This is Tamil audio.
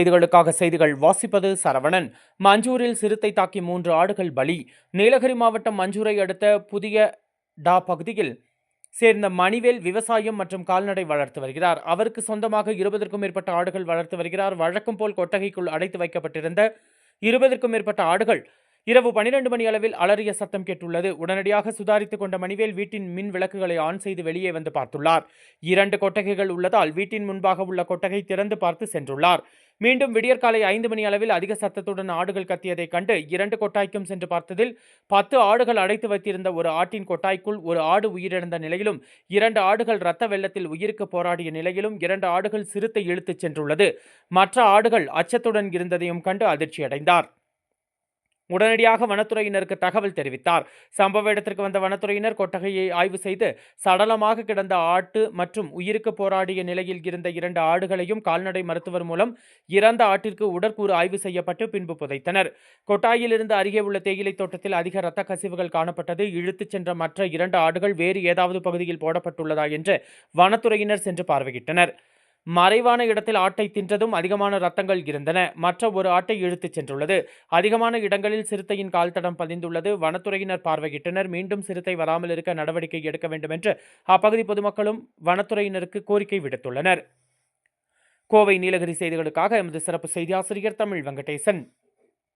செய்திகளுக்காக செய்திகள் வாசிப்பது சரவணன். மஞ்சூரில் சிறுத்தை தாக்கி 3 ஆடுகள் பலி. நீலகிரி மாவட்டம் மஞ்சூரை அடுத்த புதிய பகுதியில் சேர்ந்த மணிவேல் விவசாயம் மற்றும் கால்நடை வளர்த்து வருகிறார். அவருக்கு சொந்தமாக 20க்கும் மேற்பட்ட ஆடுகள் வளர்த்து வருகிறார். வழக்கம் போல் கொட்டகைக்குள் அடைத்து வைக்கப்பட்டிருந்த 20க்கும் மேற்பட்ட ஆடுகள் இரவு 12 மணி அளவில் அலறிய சத்தம் கேட்டுள்ளது. உடனடியாக சுதாரித்துக் கொண்ட மணிவேல் வீட்டின் மின் விளக்குகளை ஆன் செய்து வெளியே வந்து பார்த்துள்ளார். 2 கொட்டகைகள் உள்ளதால் வீட்டின் முன்பாக உள்ள கொட்டகை திறந்து பார்த்து சென்றுள்ளார். மீண்டும் விடியற்காலை 5 மணி அளவில் அதிக சத்தத்துடன் ஆடுகள் கத்தியதைக் கண்டு 2 கொட்டாய்க்கும் சென்று பார்த்ததில் 10 ஆடுகள் அடைத்து வைத்திருந்த ஒரு ஆட்டின் கொட்டாய்க்குள் ஒரு ஆடு உயிரிழந்த நிலையிலும் 2 ஆடுகள் இரத்த வெள்ளத்தில் உயிருக்கு போராடிய நிலையிலும் 2 ஆடுகள் சிறுத்தை இழுத்துச் சென்றுள்ளது. மற்ற ஆடுகள் அச்சத்துடன் இருந்ததையும் கண்டு அதிர்ச்சியடைந்தார். உடனடியாக வனத்துறையினருக்கு தகவல் தெரிவித்தார். சம்பவ இடத்திற்கு வந்த வனத்துறையினர் கொட்டகையை ஆய்வு செய்து சடலமாக கிடந்த ஆட்டு மற்றும் உயிருக்கு போராடிய நிலையில் இருந்த 2 ஆடுகளையும் கால்நடை மருத்துவர் மூலம் இறந்த ஆட்டிற்கு உடற்கூறு ஆய்வு செய்யப்பட்டு பின்பு புதைத்தனர். கொட்டாயிலிருந்து அருகே உள்ள தேயிலை தோட்டத்தில் அதிக இரத்த கசிவுகள் காணப்பட்டது. இழுத்துச் சென்ற மற்ற 2 ஆடுகள் வேறு ஏதாவது பகுதியில் போடப்பட்டுள்ளதா என்று வனத்துறையினர் சென்று பார்வையிட்டனர். மறைவான இடத்தில் ஆட்டை தின்றதும் அதிகமான ரத்தங்கள் இருந்தன. மற்ற ஒரு ஆட்டை இழுத்துச் சென்றுள்ளது. அதிகமான இடங்களில் சிறுத்தையின் கால் தடம் பதிந்துள்ளது. வனத்துறையினர் பார்வையிட்டனர். மீண்டும் சிறுத்தை வராமல் இருக்க நடவடிக்கை எடுக்க வேண்டும் என்று அப்பகுதி பொதுமக்களும் வனத்துறையினருக்கு கோரிக்கை விடுத்துள்ளனர். கோவை நீலகிரி செய்திகளுக்காக எமது சிறப்பு செய்தி ஆசிரியர் தமிழ் வெங்கடேசன்.